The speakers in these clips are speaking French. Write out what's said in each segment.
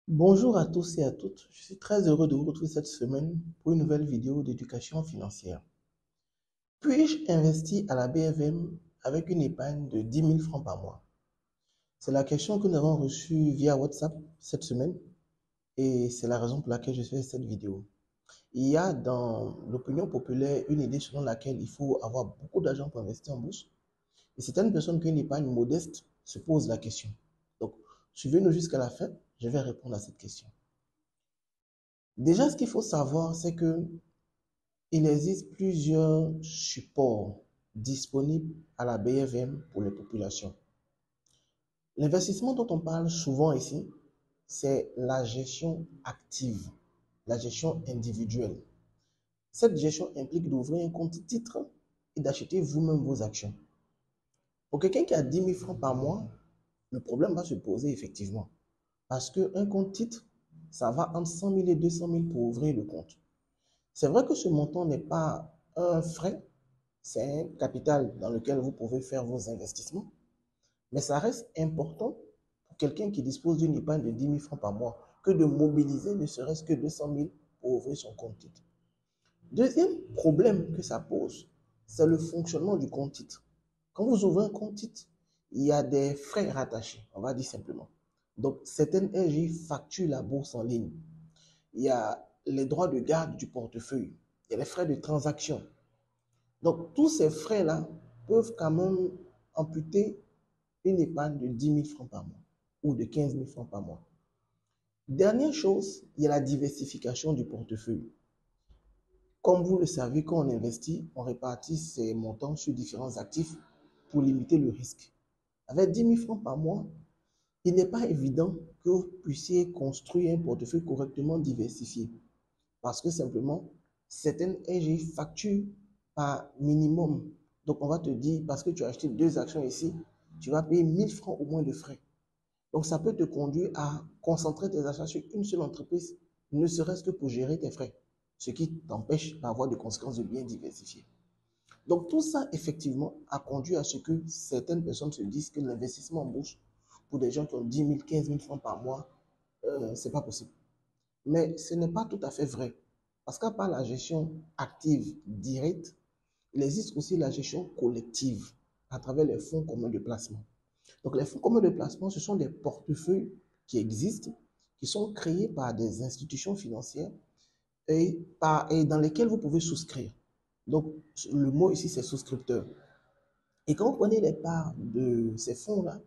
Bonjour à tous et à toutes, je suis très heureux de vous retrouver cette semaine pour une nouvelle vidéo d'éducation financière. Puis-je investir à la BFM avec une épargne de 10 000 francs par mois? C'est la question que nous avons reçue via WhatsApp cette semaine et c'est la raison pour laquelle je fais cette vidéo. Il y a dans l'opinion populaire une idée selon laquelle il faut avoir beaucoup d'argent pour investir en bourse et certaines personnes qui ont une épargne modeste se posent la question. Donc, suivez-nous jusqu'à la fin, je vais répondre à cette question. Déjà, ce qu'il faut savoir, c'est que il existe plusieurs supports disponibles à la BFM pour les populations. L'investissement dont on parle souvent ici, c'est la gestion active, la gestion individuelle. Cette gestion implique d'ouvrir un compte titre et d'acheter vous-même vos actions. Pour quelqu'un qui a 10 000 francs par mois, le problème va se poser effectivement. Parce qu'un compte titre, ça va entre 100 000 et 200 000 pour ouvrir le compte. C'est vrai que ce montant n'est pas un frais, c'est un capital dans lequel vous pouvez faire vos investissements, mais ça reste important pour quelqu'un qui dispose d'une épargne de 10 000 francs par mois que de mobiliser ne serait-ce que 200 000 pour ouvrir son compte titre. Deuxième problème que ça pose, c'est le fonctionnement du compte titre. Quand vous ouvrez un compte titre, il y a des frais rattachés, on va dire simplement. Donc, certaines RJ facturent la bourse en ligne. Il y a les droits de garde du portefeuille, il y a les frais de transaction. Donc, tous ces frais-là peuvent quand même amputer une épargne de 10 000 francs par mois ou de 15 000 francs par mois. Dernière chose, il y a la diversification du portefeuille. Comme vous le savez, quand on investit, on répartit ces montants sur différents actifs pour limiter le risque. Avec 10 000 francs par mois, il n'est pas évident que vous puissiez construire un portefeuille correctement diversifié. Parce que simplement, certaines RGI facturent par minimum. Donc, on va te dire, parce que tu as acheté deux actions ici, tu vas payer 1000 francs au moins de frais. Donc, ça peut te conduire à concentrer tes achats sur une seule entreprise, ne serait-ce que pour gérer tes frais, ce qui t'empêche d'avoir des conséquences de bien diversifier. Donc, tout ça, effectivement, a conduit à ce que certaines personnes se disent que l'investissement en bourse, pour des gens qui ont 10 000, 15 000 francs par mois, ce n'est pas possible. Mais ce n'est pas tout à fait vrai. Parce qu'à part la gestion active directe, il existe aussi la gestion collective à travers les fonds communs de placement. Donc les fonds communs de placement, ce sont des portefeuilles qui existent, qui sont créés par des institutions financières et dans lesquelles vous pouvez souscrire. Donc le mot ici, c'est souscripteur. Et quand vous prenez les parts de ces fonds-là,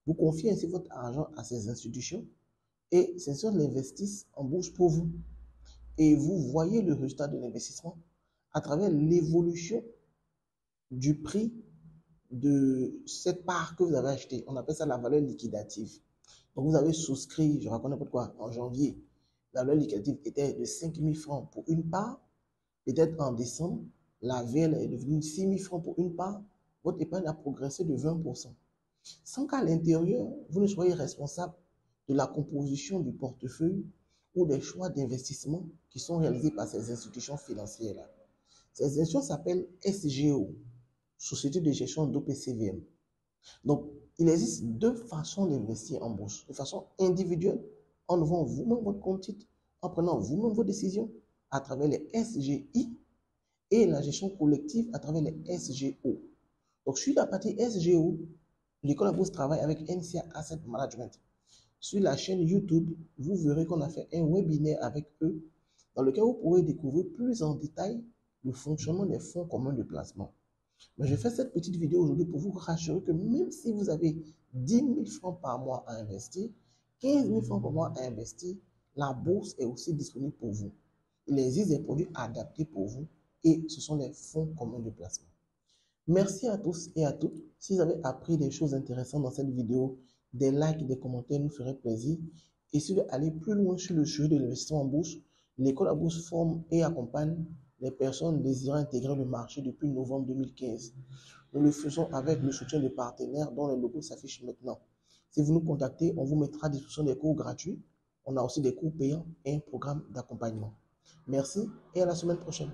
vous confiez ainsi votre argent à ces institutions et ces institutions l'investissent en bourse pour vous. Et vous voyez le résultat de l'investissement à travers l'évolution du prix de cette part que vous avez achetée. On appelle ça la valeur liquidative. Donc vous avez souscrit, je raconte n'importe quoi, en janvier, la valeur liquidative était de 5 000 francs pour une part. Peut-être en décembre, la VL est devenue 6 000 francs pour une part. Votre épargne a progressé de 20%. Sans qu'à l'intérieur, vous ne soyez responsable de la composition du portefeuille ou des choix d'investissement qui sont réalisés par ces institutions financières-là. Ces institutions s'appellent SGO, Société de gestion d'OPCVM. Donc, il existe deux façons d'investir en bourse. De façon individuelle, en ouvrant vous-même votre compte titre, en prenant vous-même vos décisions à travers les SGI et la gestion collective à travers les SGO. Donc, sur la partie SGO, l'école à bourse travaille avec NCA Asset Management. Sur la chaîne YouTube, vous verrez qu'on a fait un webinaire avec eux dans lequel vous pourrez découvrir plus en détail le fonctionnement des fonds communs de placement. Mais je fais cette petite vidéo aujourd'hui pour vous rassurer que même si vous avez 10 000 francs par mois à investir, 15 000 francs par mois à investir, la bourse est aussi disponible pour vous. Il existe des produits adaptés pour vous et ce sont les fonds communs de placement. Merci à tous et à toutes. Si vous avez appris des choses intéressantes dans cette vidéo, des likes, des commentaires nous feraient plaisir. Et si vous voulez aller plus loin sur le sujet de l'investissement en bourse, l'école à bourse forme et accompagne les personnes désirant intégrer le marché depuis novembre 2015. Nous le faisons avec le soutien de partenaires dont les logos s'affichent maintenant. Si vous nous contactez, on vous mettra à disposition des cours gratuits. On a aussi des cours payants et un programme d'accompagnement. Merci et à la semaine prochaine.